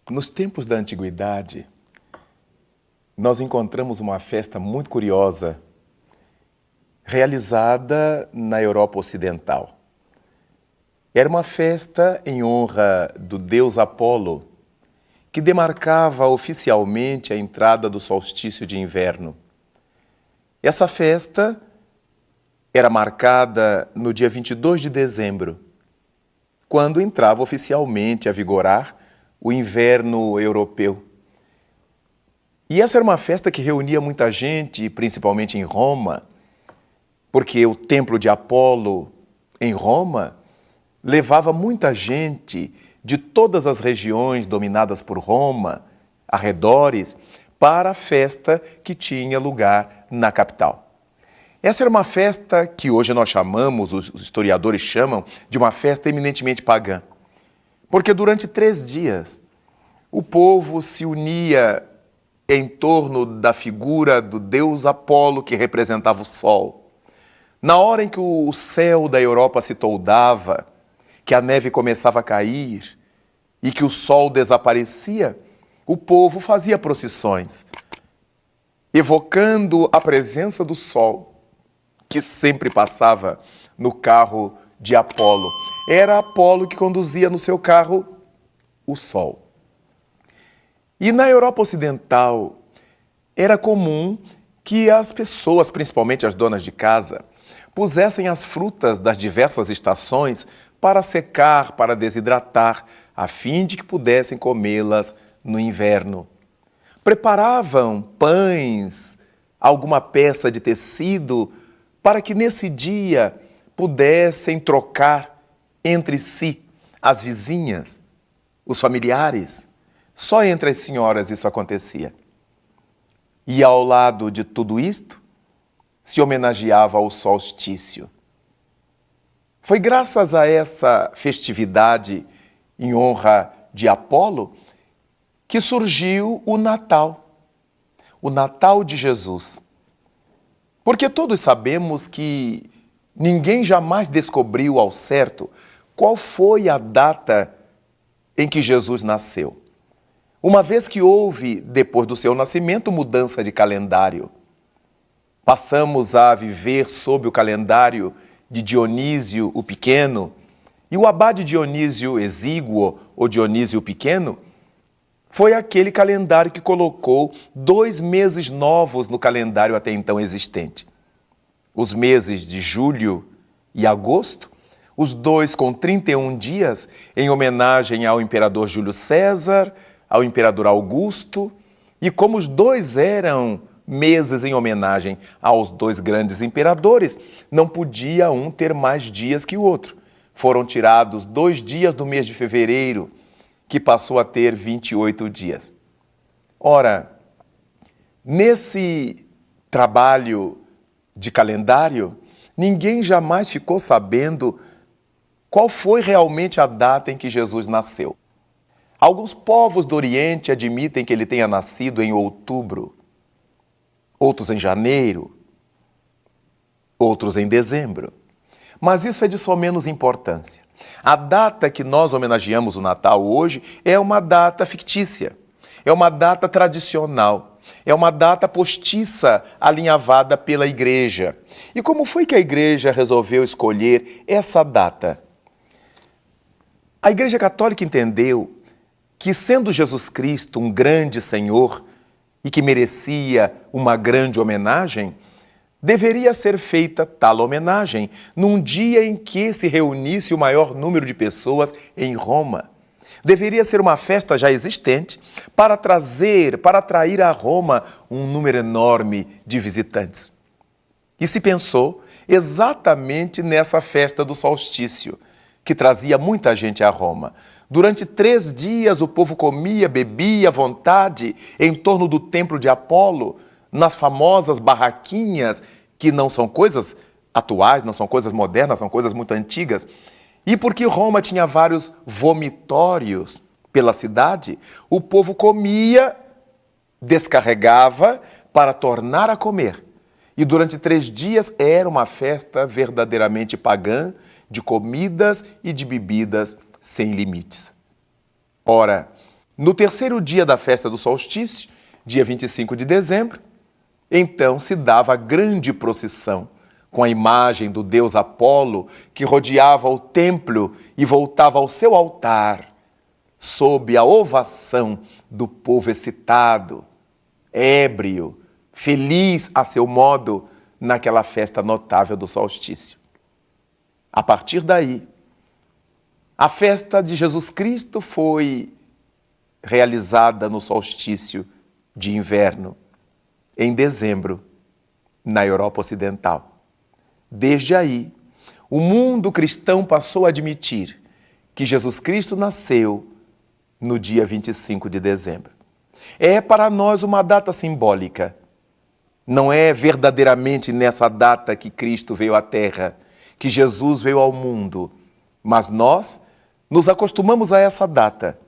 Nos tempos da antiguidade, nós encontramos uma festa muito curiosa, realizada na Europa Ocidental. Era uma festa em honra do deus Apolo, que demarcava oficialmente a entrada do solstício de inverno. Essa festa era marcada no dia 22 de dezembro, quando entrava oficialmente a vigorar o inverno europeu. E essa era uma festa que reunia muita gente, principalmente em Roma, porque o templo de Apolo em Roma levava muita gente de todas as regiões dominadas por Roma, arredores, para a festa que tinha lugar na capital. Essa era uma festa que hoje nós chamamos, os historiadores chamam, de uma festa eminentemente pagã. Porque durante 3 dias, o povo se unia em torno da figura do deus Apolo, que representava o sol. Na hora em que o céu da Europa se toldava, que a neve começava a cair e que o sol desaparecia, o povo fazia procissões, evocando a presença do sol, que sempre passava no carro de Apolo. Era Apolo que conduzia no seu carro o sol. E na Europa Ocidental, era comum que as pessoas, principalmente as donas de casa, pusessem as frutas das diversas estações para secar, para desidratar, a fim de que pudessem comê-las no inverno. Preparavam pães, alguma peça de tecido, para que nesse dia pudessem trocar entre si, as vizinhas, os familiares. Só entre as senhoras isso acontecia. E ao lado de tudo isto, se homenageava ao solstício. Foi graças a essa festividade em honra de Apolo que surgiu o Natal de Jesus. Porque todos sabemos que ninguém jamais descobriu ao certo qual foi a data em que Jesus nasceu. Uma vez que houve, depois do seu nascimento, mudança de calendário. Passamos a viver sob o calendário de Dionísio o Pequeno, e o abade Dionísio Exíguo, ou Dionísio o Pequeno, foi aquele calendário que colocou 2 meses novos no calendário até então existente. Os meses de julho e agosto, os 2 com 31 dias, em homenagem ao imperador Júlio César, ao imperador Augusto, e como os 2 eram meses em homenagem aos 2 grandes imperadores, não podia um ter mais dias que o outro. Foram tirados 2 dias do mês de fevereiro, que passou a ter 28 dias. Ora, nesse trabalho de calendário, ninguém jamais ficou sabendo qual foi realmente a data em que Jesus nasceu. Alguns povos do Oriente admitem que ele tenha nascido em outubro, outros em janeiro, outros em dezembro. Mas isso é de só menos importância. A data que nós homenageamos o Natal hoje é uma data fictícia, é uma data tradicional, é uma data postiça alinhavada pela Igreja. E como foi que a Igreja resolveu escolher essa data? A Igreja Católica entendeu que, sendo Jesus Cristo um grande Senhor e que merecia uma grande homenagem, deveria ser feita tal homenagem num dia em que se reunisse o maior número de pessoas em Roma. Deveria ser uma festa já existente para atrair a Roma um número enorme de visitantes. E se pensou exatamente nessa festa do solstício, que trazia muita gente a Roma. Durante 3 dias o povo comia, bebia à vontade em torno do templo de Apolo, nas famosas barraquinhas, que não são coisas atuais, não são coisas modernas, são coisas muito antigas. E porque Roma tinha vários vomitórios pela cidade, o povo comia, descarregava para tornar a comer. E durante 3 dias era uma festa verdadeiramente pagã, de comidas e de bebidas sem limites. Ora, no 3º dia da festa do solstício, dia 25 de dezembro, então se dava a grande procissão, com a imagem do deus Apolo, que rodeava o templo e voltava ao seu altar, sob a ovação do povo excitado, ébrio, feliz a seu modo, naquela festa notável do solstício. A partir daí, a festa de Jesus Cristo foi realizada no solstício de inverno, em dezembro, na Europa Ocidental. Desde aí, o mundo cristão passou a admitir que Jesus Cristo nasceu no dia 25 de dezembro. É para nós uma data simbólica. Não é verdadeiramente nessa data que Cristo veio à Terra, que Jesus veio ao mundo, mas nós nos acostumamos a essa data.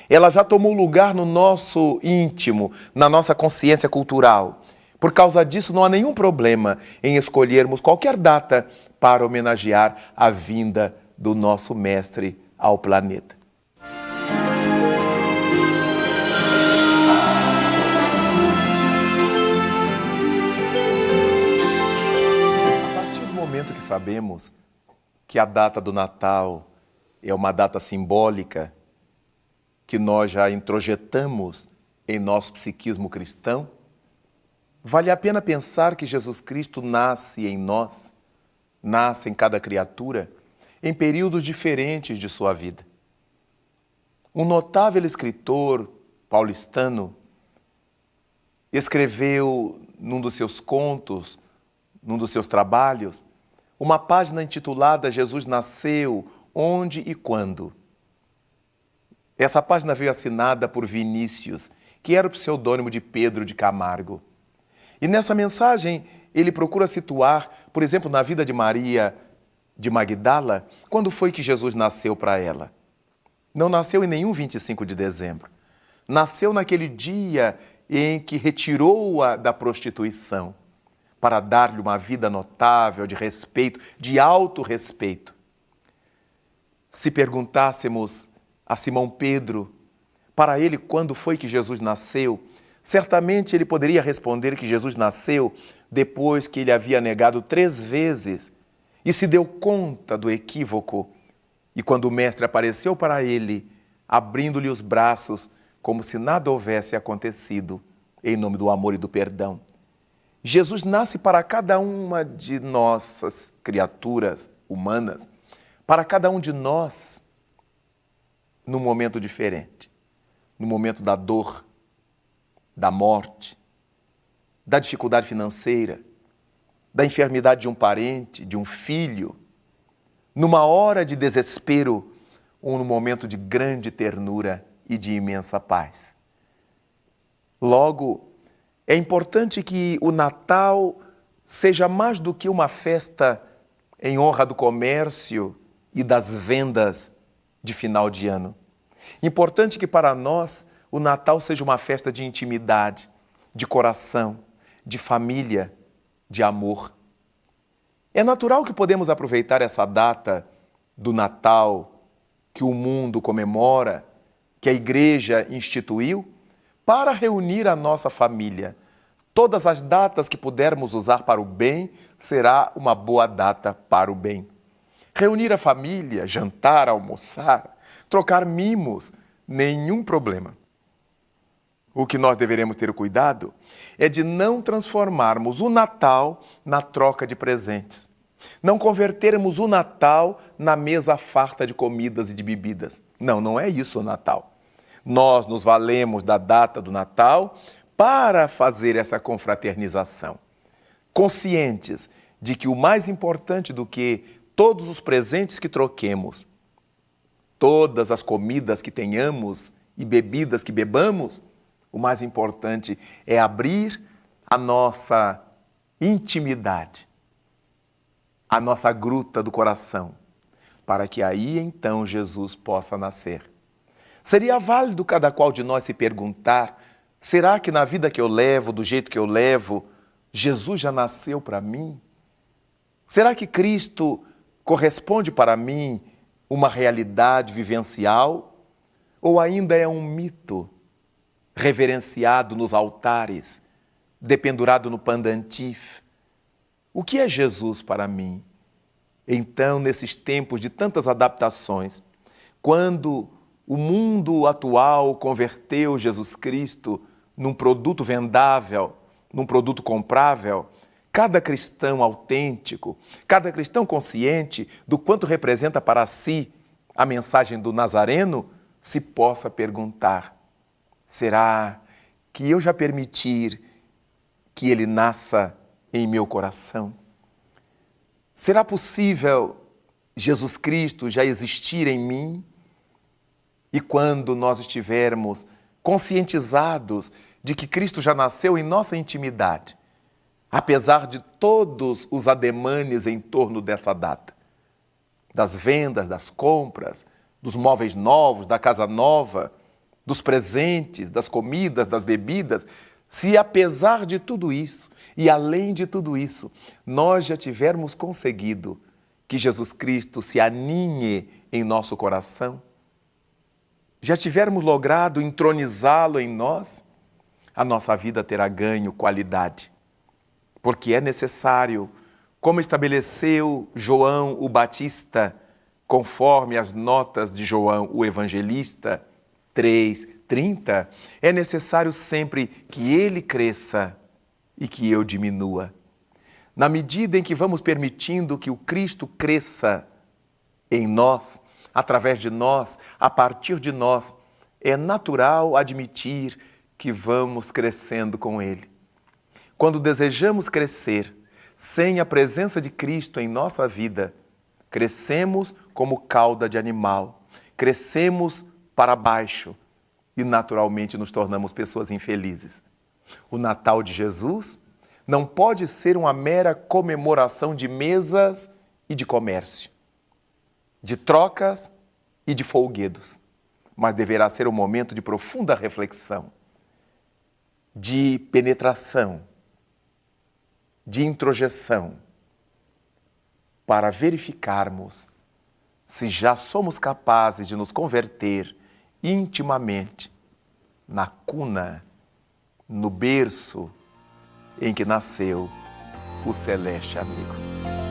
Ela já tomou lugar no nosso íntimo, na nossa consciência cultural. Por causa disso, não há nenhum problema em escolhermos qualquer data para homenagear a vinda do nosso Mestre ao planeta. A partir do momento que sabemos que a data do Natal é uma data simbólica, que nós já introjetamos em nosso psiquismo cristão, vale a pena pensar que Jesus Cristo nasce em nós, nasce em cada criatura, em períodos diferentes de sua vida. Um notável escritor paulistano escreveu num dos seus contos, num dos seus trabalhos, uma página intitulada Jesus nasceu, onde e quando. Essa página veio assinada por Vinícius, que era o pseudônimo de Pedro de Camargo. E nessa mensagem ele procura situar, por exemplo, na vida de Maria de Magdala, quando foi que Jesus nasceu para ela. Não nasceu em nenhum 25 de dezembro. Nasceu naquele dia em que retirou-a da prostituição, para dar-lhe uma vida notável, de respeito, de autorrespeito. Se perguntássemos a Simão Pedro, para ele, quando foi que Jesus nasceu, certamente ele poderia responder que Jesus nasceu depois que ele havia negado 3 vezes e se deu conta do equívoco. E quando o Mestre apareceu para ele, abrindo-lhe os braços, como se nada houvesse acontecido, em nome do amor e do perdão. Jesus nasce para cada uma de nossas criaturas humanas, para cada um de nós, num momento diferente, no momento da dor, da morte, da dificuldade financeira, da enfermidade de um parente, de um filho, numa hora de desespero ou num momento de grande ternura e de imensa paz. Logo, é importante que o Natal seja mais do que uma festa em honra do comércio e das vendas de final de ano. Importante que para nós o Natal seja uma festa de intimidade, de coração, de família, de amor. É natural que podemos aproveitar essa data do Natal que o mundo comemora, que a Igreja instituiu, para reunir a nossa família. Todas as datas que pudermos usar para o bem, será uma boa data para o bem. Reunir a família, jantar, almoçar, trocar mimos, nenhum problema. O que nós deveremos ter cuidado é de não transformarmos o Natal na troca de presentes. Não convertermos o Natal na mesa farta de comidas e de bebidas. Não, não é isso o Natal. Nós nos valemos da data do Natal para fazer essa confraternização, conscientes de que o mais importante do que todos os presentes que troquemos, todas as comidas que tenhamos e bebidas que bebamos, o mais importante é abrir a nossa intimidade, a nossa gruta do coração, para que aí então Jesus possa nascer. Seria válido cada qual de nós se perguntar: será que na vida que eu levo, do jeito que eu levo, Jesus já nasceu para mim? Será que Cristo corresponde para mim uma realidade vivencial? Ou ainda é um mito reverenciado nos altares, dependurado no pandantif? O que é Jesus para mim? Então, nesses tempos de tantas adaptações, quando o mundo atual converteu Jesus Cristo num produto vendável, num produto comprável, cada cristão autêntico, cada cristão consciente do quanto representa para si a mensagem do Nazareno, se possa perguntar: será que eu já permitir que ele nasça em meu coração? Será possível Jesus Cristo já existir em mim? E quando nós estivermos conscientizados de que Cristo já nasceu em nossa intimidade, apesar de todos os ademanes em torno dessa data, das vendas, das compras, dos móveis novos, da casa nova, dos presentes, das comidas, das bebidas, se apesar de tudo isso e além de tudo isso, nós já tivermos conseguido que Jesus Cristo se aninhe em nosso coração, já tivermos logrado entronizá-lo em nós, a nossa vida terá ganho qualidade. Porque é necessário, como estabeleceu João o Batista, conforme as notas de João o Evangelista 3:30, é necessário sempre que ele cresça e que eu diminua. Na medida em que vamos permitindo que o Cristo cresça em nós, através de nós, a partir de nós, é natural admitir que vamos crescendo com ele. Quando desejamos crescer sem a presença de Cristo em nossa vida, crescemos como cauda de animal, crescemos para baixo e naturalmente nos tornamos pessoas infelizes. O Natal de Jesus não pode ser uma mera comemoração de mesas e de comércio, de trocas e de folguedos, mas deverá ser um momento de profunda reflexão, de penetração, de introjeção, para verificarmos se já somos capazes de nos converter intimamente na cuna, no berço em que nasceu o celeste amigo.